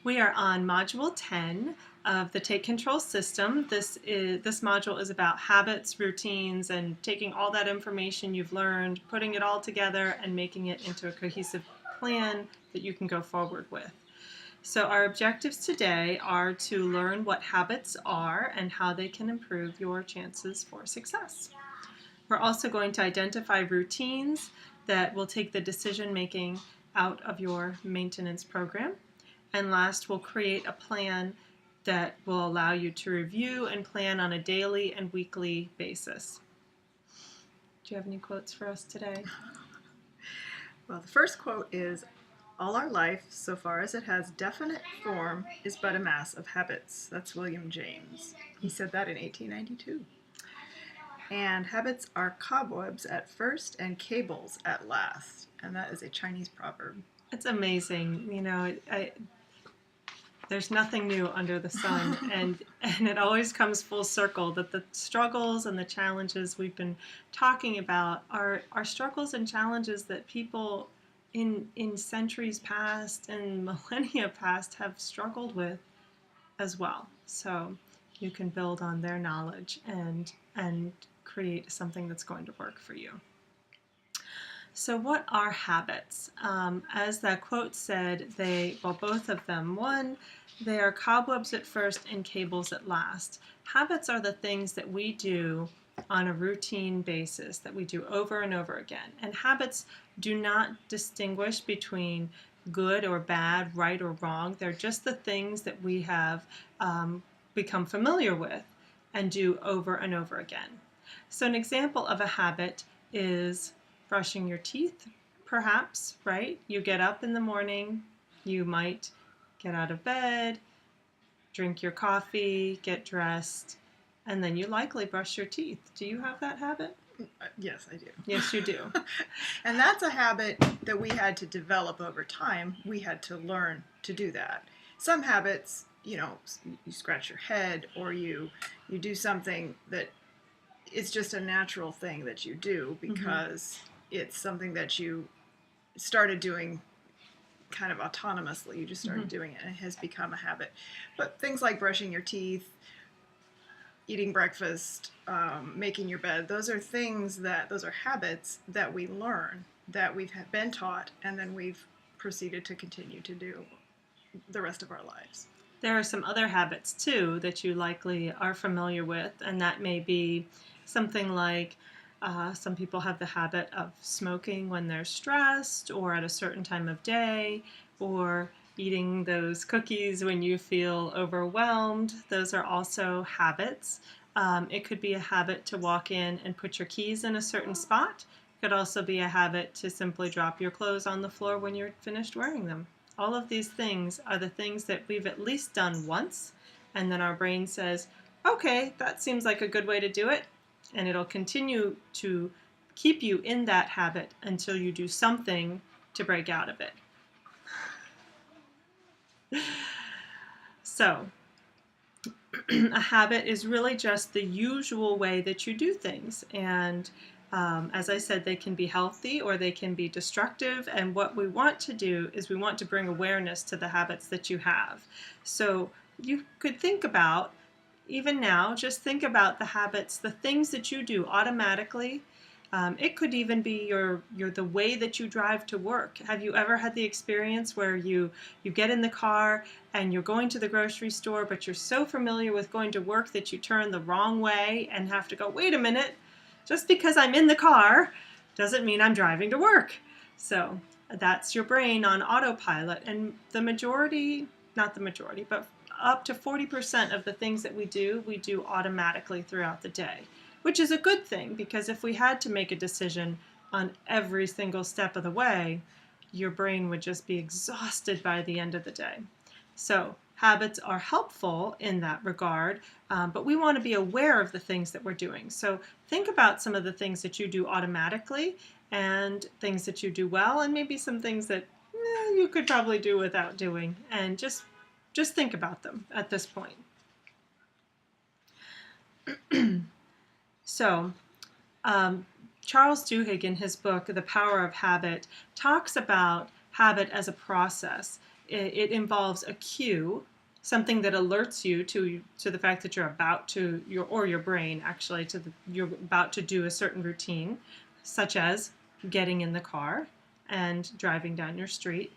We are on Module 10 of the Take Control system. This module is about habits, routines, and taking all that information you've learned, putting it all together, and making it into a cohesive plan that you can go forward with. So our objectives today are to learn what habits are and how they can improve your chances for success. We're also going to identify routines that will take the decision making out of your maintenance program. And last, we'll create a plan that will allow you to review and plan on a daily and weekly basis. Do you have any quotes for us today? Well, the first quote is, "All our life, so far as it has definite form, is but a mass of habits." That's William James. He said that in 1892. And habits are cobwebs at first and cables at last. And that is a Chinese proverb. It's amazing. There's nothing new under the sun, and it always comes full circle that the struggles and the challenges we've been talking about are struggles and challenges that people in centuries past and millennia past have struggled with as well. So you can build on their knowledge and create something that's going to work for you. So what are habits? As that quote said, both of them. One, they are cobwebs at first and cables at last. Habits are the things that we do on a routine basis, that we do over and over again. And habits do not distinguish between good or bad, right or wrong. They're just the things that we have become familiar with and do over and over again. So an example of a habit is brushing your teeth, perhaps, right? You get up in the morning, you might get out of bed, drink your coffee, get dressed, and then you likely brush your teeth. Do you have that habit? Yes, I do. Yes, you do. And that's a habit that we had to develop over time. We had to learn to do that. Some habits, you scratch your head, or you do something that is just a natural thing that you do because it's something that you started doing kind of autonomously. You just started doing it, and it has become a habit. But things like brushing your teeth, eating breakfast, making your bed, those are habits that we learn, that we've been taught, and then we've proceeded to continue to do the rest of our lives. There are some other habits too that you likely are familiar with, and that may be something like some people have the habit of smoking when they're stressed or at a certain time of day, or eating those cookies when you feel overwhelmed. Those are also habits. It could be a habit to walk in and put your keys in a certain spot. It could also be a habit to simply drop your clothes on the floor when you're finished wearing them. All of these things are the things that we've at least done once, and then our brain says, okay, that seems like a good way to do it, and it'll continue to keep you in that habit until you do something to break out of it. So, a habit is really just the usual way that you do things, and as I said, they can be healthy or they can be destructive, and what we want to do is we want to bring awareness to the habits that you have. So you could think about, even now, just think about the habits, the things that you do automatically. It could even be the way that you drive to work. Have you ever had the experience where you get in the car and you're going to the grocery store, but you're so familiar with going to work that you turn the wrong way and have to go, wait a minute, just because I'm in the car doesn't mean I'm driving to work. So that's your brain on autopilot. And the majority, not the majority, but up to 40% of the things that we do automatically throughout the day, which is a good thing, because if we had to make a decision on every single step of the way, your brain would just be exhausted by the end of the day. So habits are helpful in that regard, but we want to be aware of the things that we're doing. So think about some of the things that you do automatically and things that you do well, and maybe some things that you could probably do without doing, and just think about them at this point. So Charles Duhigg, in his book, The Power of Habit, talks about habit as a process. it involves a cue, something that alerts you to the fact that you're about to your brain actually you're about to do a certain routine, such as getting in the car and driving down your street.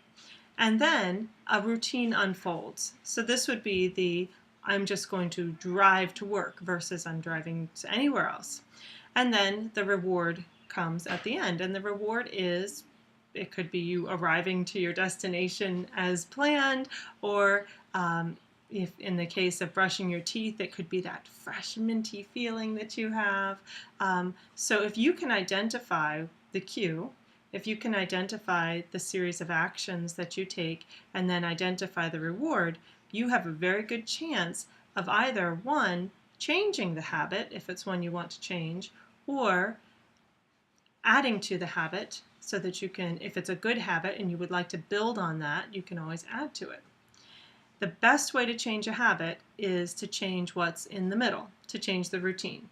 And then a routine unfolds. So this would be the I'm just going to drive to work versus I'm driving to anywhere else. And then the reward comes at the end. And the reward is, it could be you arriving to your destination as planned, or if in the case of brushing your teeth, it could be that fresh minty feeling that you have. So if you can identify the cue, if you can identify the series of actions that you take and then identify the reward, you have a very good chance of either one, changing the habit if it's one you want to change, or adding to the habit so that you can, if it's a good habit and you would like to build on that, you can always add to it. The best way to change a habit is to change what's in the middle, to change the routine.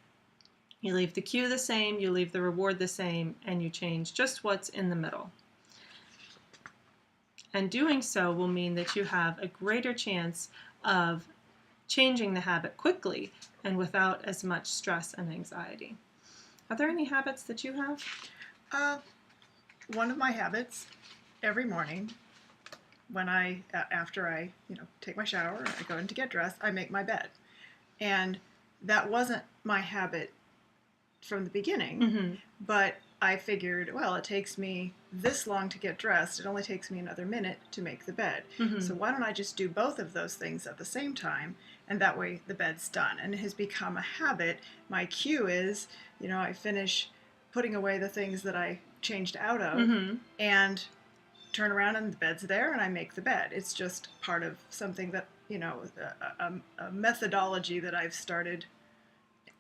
You leave the cue the same, you leave the reward the same, and you change just what's in the middle. And doing so will mean that you have a greater chance of changing the habit quickly and without as much stress and anxiety. Are there any habits that you have? One of my habits every morning, when after I take my shower, I go in to get dressed, I make my bed. And that wasn't my habit from the beginning, but I figured, well, it takes me this long to get dressed. It only takes me another minute to make the bed. So why don't I just do both of those things at the same time? And that way the bed's done. And it has become a habit. My cue is, I finish putting away the things that I changed out of and turn around and the bed's there and I make the bed. It's just part of something that, a methodology that I've started.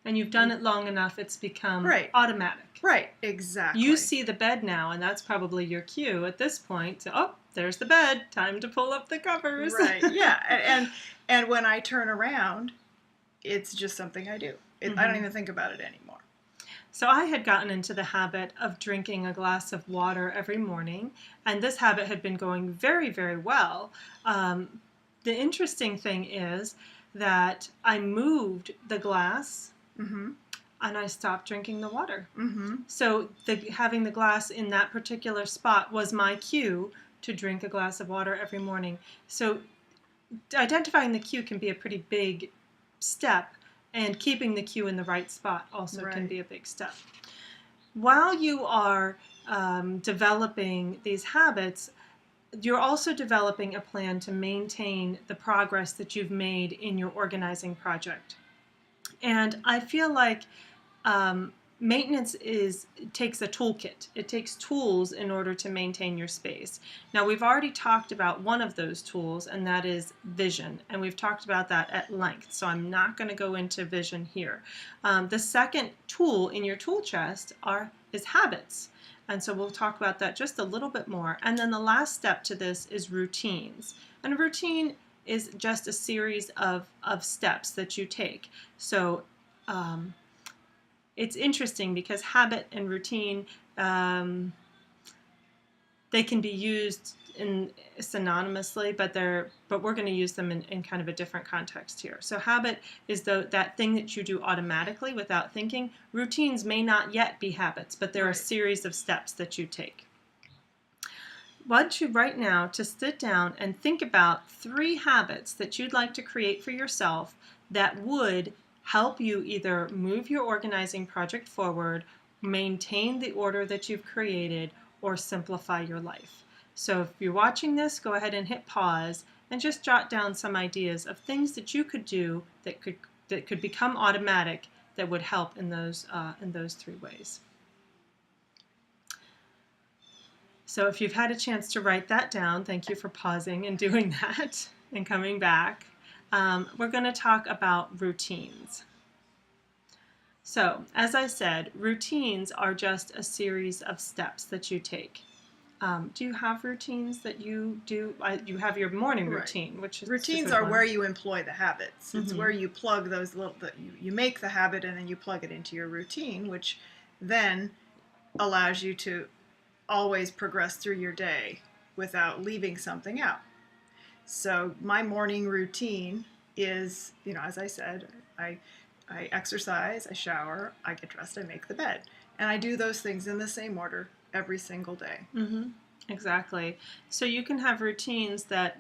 And you've done it long enough, it's become automatic. Right, exactly. You see the bed now, and that's probably your cue at this point. So, oh, there's the bed. Time to pull up the covers. Right, yeah. And when I turn around, it's just something I do. I don't even think about it anymore. So I had gotten into the habit of drinking a glass of water every morning, and this habit had been going very, very well. The interesting thing is that I moved the glass and I stopped drinking the water. So having the glass in that particular spot was my cue to drink a glass of water every morning. So identifying the cue can be a pretty big step, and keeping the cue in the right spot also can be a big step. While you are developing these habits, you're also developing a plan to maintain the progress that you've made in your organizing project. And I feel like maintenance takes a toolkit. It takes tools in order to maintain your space. Now, we've already talked about one of those tools, and that is vision. And we've talked about that at length, so I'm not going to go into vision here. The second tool in your tool chest is habits. And so we'll talk about that just a little bit more. And then the last step to this is routines. And a routine is just a series of steps that you take. So it's interesting because habit and routine, they can be used synonymously, but we're going to use them in kind of a different context here. So habit is that thing that you do automatically without thinking. Routines may not yet be habits, but they're a series of steps that you take. I want you right now to sit down and think about 3 habits that you'd like to create for yourself that would help you either move your organizing project forward, maintain the order that you've created, or simplify your life. So if you're watching this, go ahead and hit pause and just jot down some ideas of things that you could do that could become automatic that would help in those 3 ways. So if you've had a chance to write that down, thank you for pausing and doing that and coming back. We're going to talk about routines. So, as I said, routines are just a series of steps that you take. Do you have routines that you do? You have your morning routine, which is routines are where you employ the habits. It's where you plug those you make the habit and then you plug it into your routine, which then allows you to always progress through your day without leaving something out. So my morning routine is, as I said, I exercise, I shower, I get dressed, I make the bed. And I do those things in the same order every single day. Mm-hmm. Exactly. So you can have routines that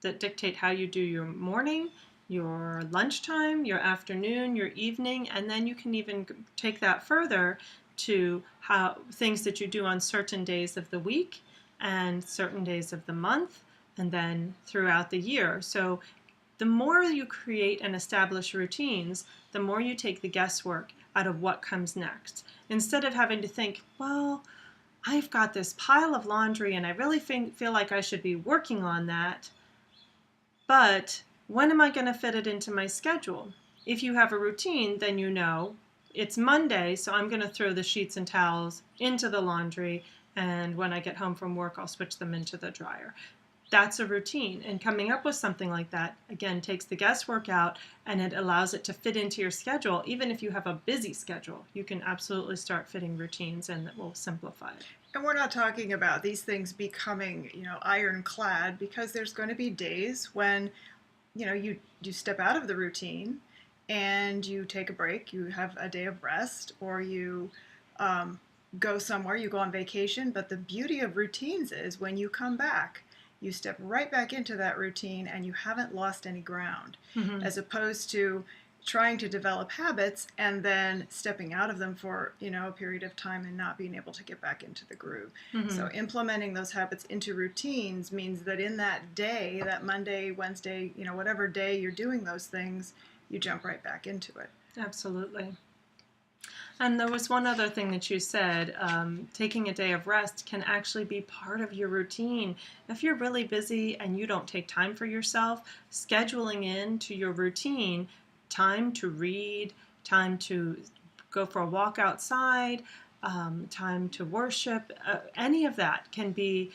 dictate how you do your morning, your lunchtime, your afternoon, your evening, and then you can even take that further to how things that you do on certain days of the week and certain days of the month and then throughout the year. So the more you create and establish routines, the more you take the guesswork out of what comes next. Instead of having to think, well, I've got this pile of laundry and I really feel like I should be working on that, but when am I going to fit it into my schedule? If you have a routine, then you know it's Monday, so I'm going to throw the sheets and towels into the laundry, and when I get home from work, I'll switch them into the dryer. That's a routine, and coming up with something like that, again, takes the guesswork out, and it allows it to fit into your schedule. Even if you have a busy schedule, you can absolutely start fitting routines, and it will simplify it. And we're not talking about these things becoming, ironclad, because there's going to be days when, you step out of the routine and you take a break, you have a day of rest, or you go somewhere, you go on vacation. But the beauty of routines is when you come back, you step right back into that routine and you haven't lost any ground, Mm-hmm. as opposed to trying to develop habits and then stepping out of them for a period of time and not being able to get back into the groove. Mm-hmm. So implementing those habits into routines means that in that day, that Monday, Wednesday, whatever day you're doing those things, you jump right back into it. Absolutely. And there was one other thing that you said, taking a day of rest can actually be part of your routine. If you're really busy and you don't take time for yourself, scheduling into your routine time to read, time to go for a walk outside, time to worship, any of that can be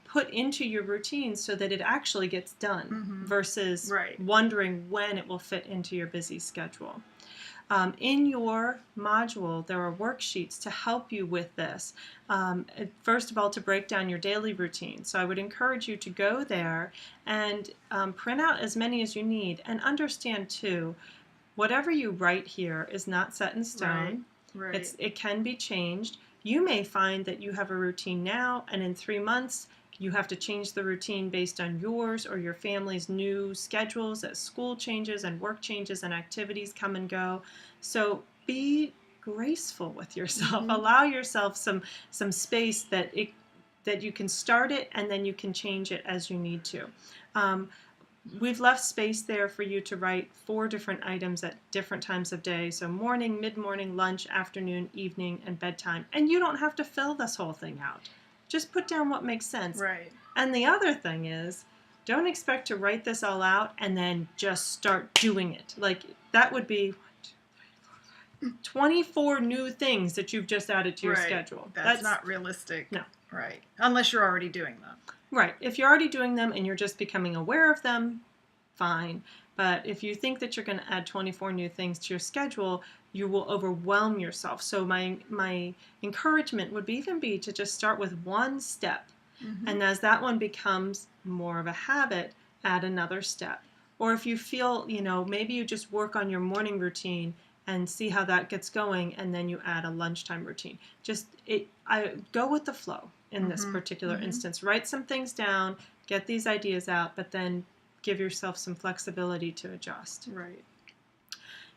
put into your routine so that it actually gets done versus Right. wondering when it will fit into your busy schedule. In your module, there are worksheets to help you with this. First of all, to break down your daily routine. So I would encourage you to go there and print out as many as you need, and understand too, whatever you write here is not set in stone. Right. It can be changed. You may find that you have a routine now, and in 3 months, you have to change the routine based on yours or your family's new schedules as school changes and work changes and activities come and go. So be graceful with yourself. Mm-hmm. Allow yourself some space that you can start it and then you can change it as you need to. We've left space there for you to write 4 different items at different times of day. So morning, mid-morning, lunch, afternoon, evening, and bedtime. And you don't have to fill this whole thing out. Just put down what makes sense. Right. And the other thing is, don't expect to write this all out and then just start doing it. Like, that would be 24 new things that you've just added to your Right. schedule. That's not realistic. No. Right. Unless you're already doing them. Right. If you're already doing them and you're just becoming aware of them, fine. But if you think that you're going to add 24 new things to your schedule, you will overwhelm yourself. So my encouragement would be to just start with one step. Mm-hmm. And as that one becomes more of a habit, add another step. Or if you feel, maybe you just work on your morning routine and see how that gets going, and then you add a lunchtime routine. I go with the flow in this particular instance. Write some things down, get these ideas out, but then give yourself some flexibility to adjust. Right.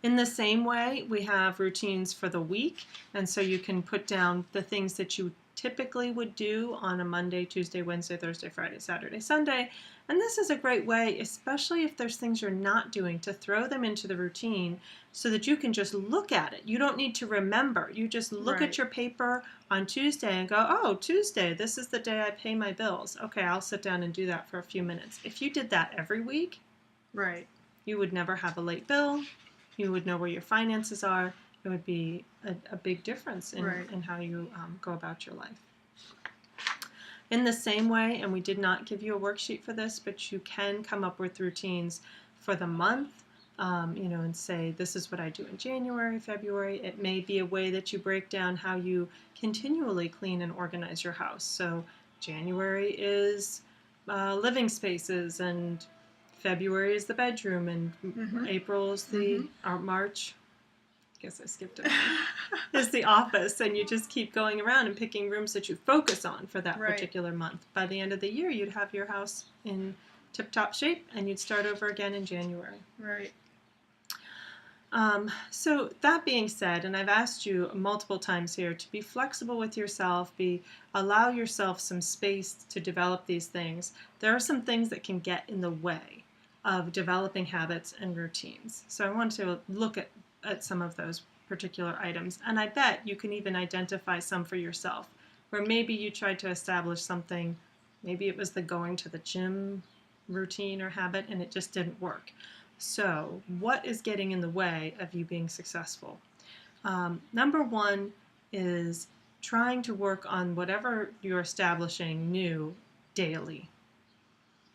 In the same way, we have routines for the week, and so you can put down the things that you typically would do on a Monday, Tuesday, Wednesday, Thursday, Friday, Saturday, Sunday. And this is a great way, especially if there's things you're not doing, to throw them into the routine so that you can just look at it. You don't need to remember. You just look at your paper on Tuesday and go, oh, Tuesday, this is the day I pay my bills. Okay, I'll sit down and do that for a few minutes. If you did that every week, Right. you would never have a late bill. You would know where your finances are. It would be a big difference in how you go about your life. In the same way, and we did not give you a worksheet for this, but you can come up with routines for the month, and say, this is what I do in January, February. It may be a way that you break down how you continually clean and organize your house. So January is living spaces, and February is the bedroom, and Mhm. April is Mhm. or March. Guess I skipped a month. Is the office, and you just keep going around and picking rooms that you focus on for that Right. particular month. By the end of the year, you'd have your house in tip-top shape, and you'd start over again in January. Right. So that being said, and I've asked you multiple times here to be flexible with yourself, allow yourself some space to develop these things. There are some things that can get in the way of developing habits and routines. So I want to look at some of those particular items, and I bet you can even identify some for yourself, where maybe you tried to establish something. Maybe it was the going to the gym routine or habit, and it just didn't work. So, what is getting in the way of you being successful? Number one is trying to work on whatever you're establishing new daily.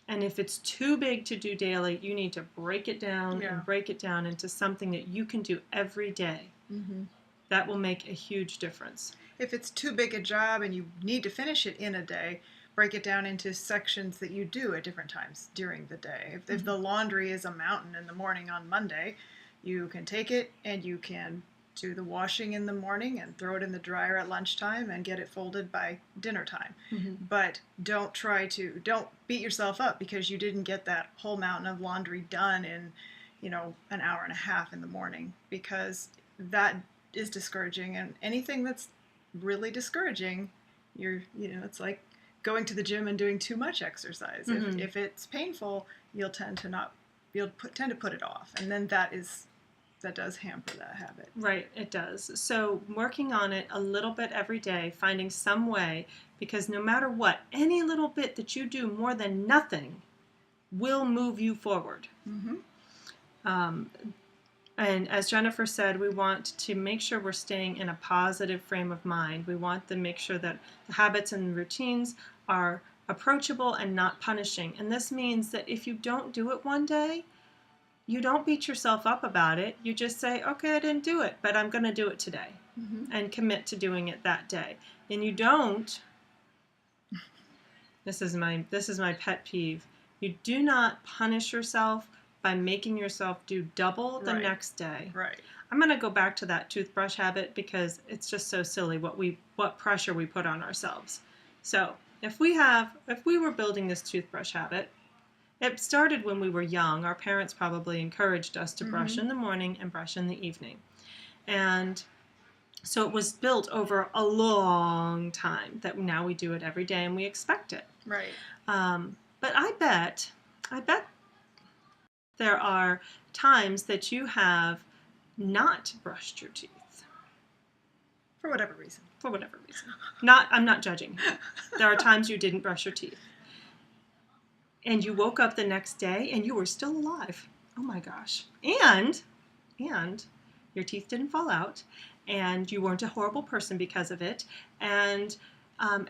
And if it's too big to do daily, you need to break it down Yeah. and break it down into something that you can do every day. Mm-hmm. That will make a huge difference. If it's too big a job and you need to finish it in a day, break it down into sections that you do at different times during the day. If the laundry is a mountain in the morning on Monday, you can take it and you can do the washing in the morning and throw it in the dryer at lunchtime and get it folded by dinner time. Mm-hmm. But don't beat yourself up because you didn't get that whole mountain of laundry done in, an hour and a half in the morning, because that is discouraging. And anything that's really discouraging, it's like going to the gym and doing too much exercise. Mm-hmm. If it's painful, you'll tend to put it off, and then that does hamper that habit. Right, it does. So working on it a little bit every day, finding some way, because no matter what, any little bit that you do more than nothing will move you forward. Mm-hmm. And as Jennifer said, we want to make sure we're staying in a positive frame of mind. We want to make sure that the habits and routines are approachable and not punishing. And this means that if you don't do it one day, you don't beat yourself up about it. You just say, okay, I didn't do it, but I'm going to do it today, and commit to doing it that day. And you don't, this is my pet peeve, you do not punish yourself by making yourself do double the next day. Right. I'm going to go back to that toothbrush habit because it's just so silly what pressure we put on ourselves. So if we were building this toothbrush habit, it started when we were young. Our parents probably encouraged us to brush in the morning and brush in the evening. And so it was built over a long time that now we do it every day and we expect it. Right. But I bet there are times that you have not brushed your teeth. For whatever reason. I'm not judging. There are times you didn't brush your teeth. And you woke up the next day and you were still alive. Oh my gosh. And your teeth didn't fall out, and you weren't a horrible person because of it. And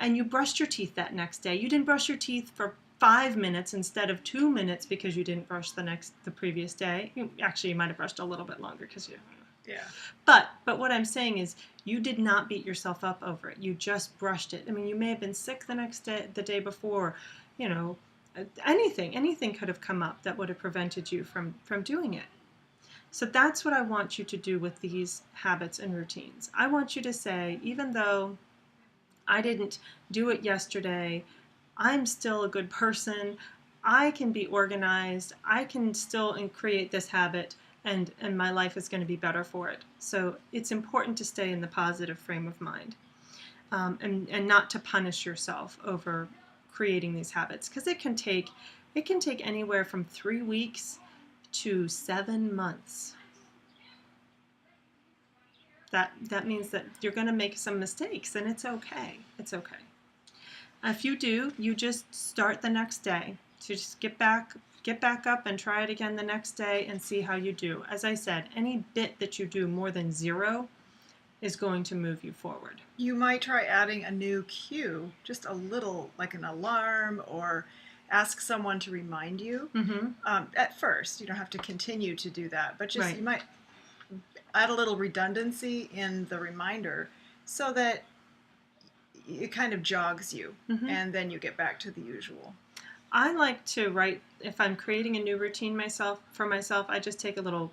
you brushed your teeth that next day. You didn't brush your teeth for 5 minutes instead of 2 minutes because you didn't brush the previous day. You might have brushed a little bit longer because you. Yeah. But what I'm saying is you did not beat yourself up over it. You just brushed it. I mean, you may have been sick the day before, anything could have come up that would have prevented you from doing it. So that's what I want you to do with these habits and routines. I want you to say, even though I didn't do it yesterday, I'm still a good person. I can be organized. I can still create this habit, and my life is going to be better for it. So it's important to stay in the positive frame of mind, and not to punish yourself over creating these habits, because it can take anywhere from 3 weeks to 7 months. That means that you're going to make some mistakes, and it's okay. It's okay. If you do, you just start the next day. So just get back up and try it again the next day and see how you do. As I said, any bit that you do more than 0 is going to move you forward. You might try adding a new cue, just a little, like an alarm, or ask someone to remind you. At first, you don't have to continue to do that, but just You might add a little redundancy in the reminder so that it kind of jogs you, and then you get back to the usual. I like to write, if I'm creating a new routine for myself, I just take a little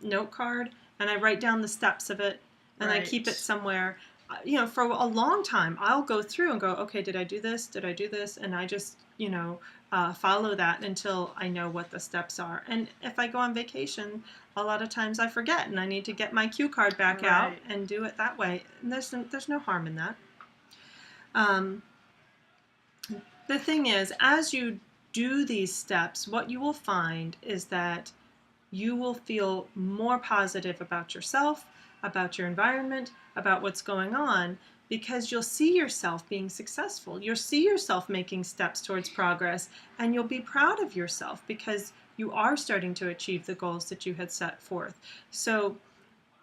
note card and I write down the steps of it and I keep it Right. somewhere. For a long time, I'll go through and go, okay, did I do this? Did I do this? And I just, follow that until I know what the steps are. And if I go on vacation, a lot of times I forget and I need to get my cue card back out Right. and do it that way. And there's no harm in that. Um, the thing is, as you do these steps, what you will find is that you will feel more positive about yourself, about your environment, about what's going on, because you'll see yourself being successful. You'll see yourself making steps towards progress, and you'll be proud of yourself because you are starting to achieve the goals that you had set forth. So,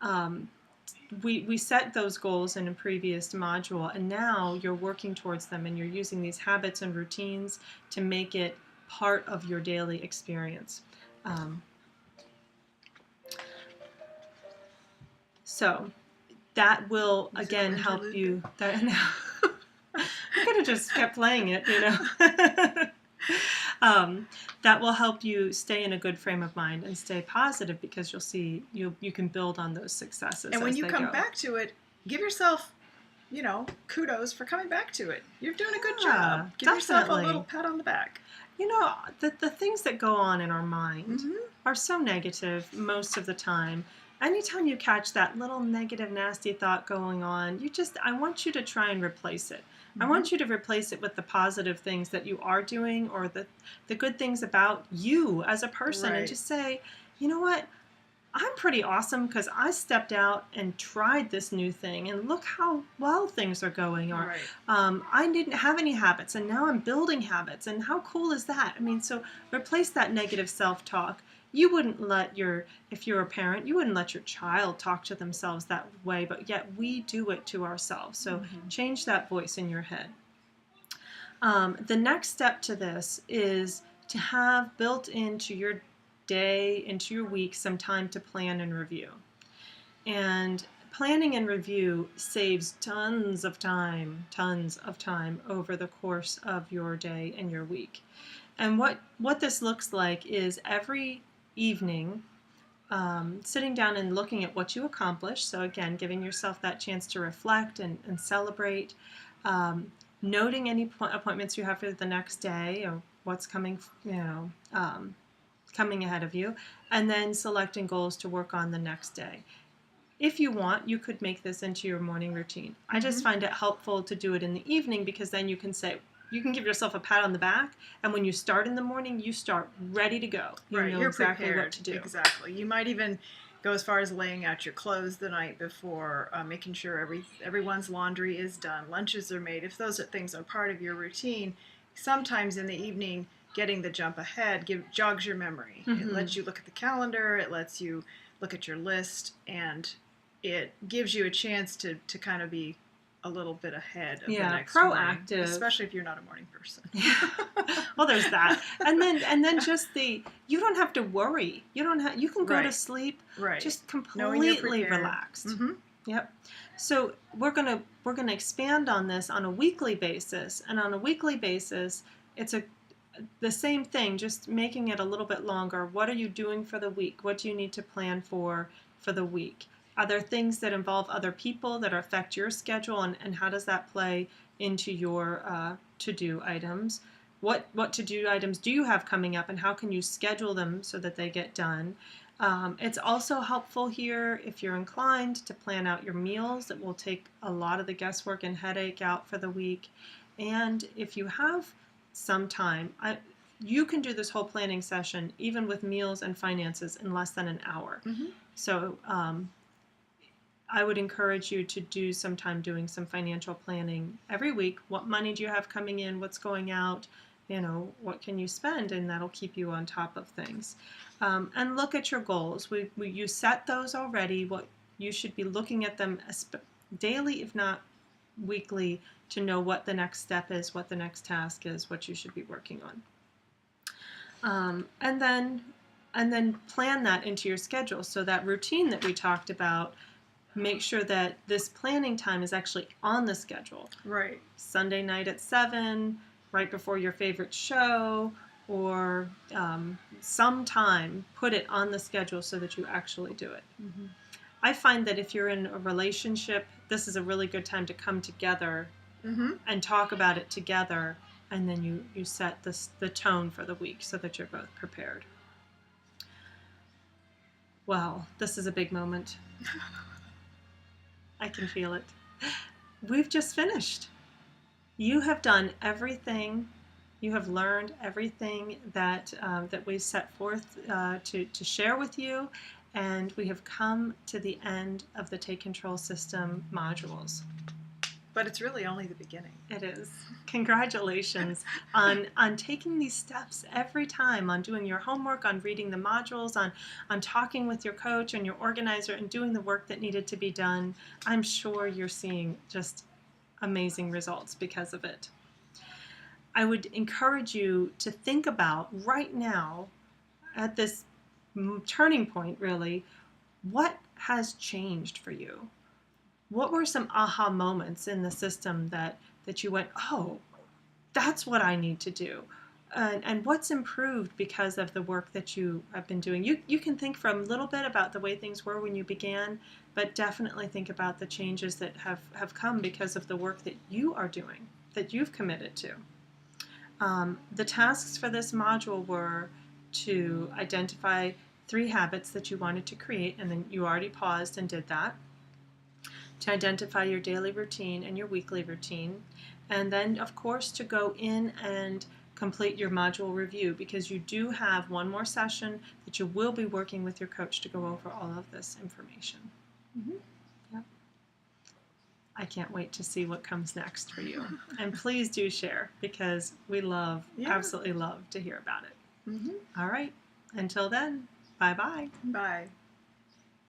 um, we set those goals in a previous module, and now you're working towards them and you're using these habits and routines to make it part of your daily experience. Um, so that will Is it again an help interlude? you. I could have just kept playing it. That will help you stay in a good frame of mind and stay positive because you'll see you can build on those successes And when as you they come go. back to it, give yourself, kudos for coming back to it. You're doing a good Yeah, job. Give yourself a definitely. little pat on the back. The things that go on in our mind Mm-hmm. are so negative most of the time. Anytime you catch that little negative, nasty thought going on, I want you to try and replace it. I Mm-hmm. want you to replace it with the positive things that you are doing or the good things about you as a person and Right. just say, you know what? I'm pretty awesome because I stepped out and tried this new thing and look how well things are going. Or Right. I didn't have any habits and now I'm building habits. And how cool is that? I mean, so replace that negative self talk. You wouldn't if you're a parent, you wouldn't let your child talk to themselves that way, but yet we do it to ourselves. So Mm-hmm. change that voice in your head. The next step to this is to have built into your day, into your week, some time to plan and review. And planning and review saves tons of time over the course of your day and your week. And what this looks like is every evening, sitting down and looking at what you accomplished. So again, giving yourself that chance to reflect and celebrate. Noting any appointments you have for the next day or what's coming, coming ahead of you, and then selecting goals to work on the next day. If you want, you could make this into your morning routine. I just find it helpful to do it in the evening because then you can give yourself a pat on the back, and when you start in the morning, you start ready to go. You know You're exactly prepared. what to do. Exactly. You might even go as far as laying out your clothes the night before, making sure everyone's laundry is done, lunches are made. If those things are part of your routine, sometimes in the evening, getting the jump ahead jogs your memory. Mm-hmm. It lets you look at the calendar. It lets you look at your list, and it gives you a chance to kind of be a little bit ahead of the next proactive morning, especially if you're not a morning person. Well, there's that, and then just you don't have to worry. You can go to sleep just completely relaxed. Mm-hmm. Yep. So we're gonna expand on this on a weekly basis, and on a weekly basis, it's the same thing, just making it a little bit longer. What are you doing for the week? What do you need to plan for the week? Are there things that involve other people that affect your schedule, and how does that play into your to-do items? What to-do items do you have coming up, and how can you schedule them so that they get done? It's also helpful here, if you're inclined, to plan out your meals. It will take a lot of the guesswork and headache out for the week. And if you have some time, you can do this whole planning session, even with meals and finances, in less than an hour. Mm-hmm. So I would encourage you to do some time doing some financial planning every week. What money do you have coming in? What's going out? What can you spend? And that'll keep you on top of things. And look at your goals. You set those already. What you should be looking at them daily, if not weekly, to know what the next step is, what the next task is, what you should be working on. And then plan that into your schedule. So that routine that we talked about, make sure that this planning time is actually on the schedule. Right. Sunday night at 7, right before your favorite show, or sometime put it on the schedule so that you actually do it. Mm-hmm. I find that if you're in a relationship, this is a really good time to come together Mm-hmm. and talk about it together, and then you set the tone for the week so that you're both prepared. Well, this is a big moment. I can feel it. We've just finished. You have done everything. You have learned everything that that we set forth to share with you, and we have come to the end of the Take Control System modules. But it's really only the beginning. It is. Congratulations on taking these steps every time, on doing your homework, on reading the modules, on talking with your coach and your organizer, and doing the work that needed to be done. I'm sure you're seeing just amazing results because of it. I would encourage you to think about right now, at this turning point really, what has changed for you? What were some aha moments in the system that you went, oh, that's what I need to do? And what's improved because of the work that you have been doing? You can think for a little bit about the way things were when you began, but definitely think about the changes that have come because of the work that you are doing, that you've committed to. The tasks for this module were to identify 3 habits that you wanted to create, and then you already paused and did that. To identify your daily routine and your weekly routine, and then of course to go in and complete your module review, because you do have one more session that you will be working with your coach to go over all of this information. Mm-hmm. Yep. I can't wait to see what comes next for you. And please do share, because we absolutely love to hear about it. Mm-hmm. All right. Until then, bye-bye. Bye.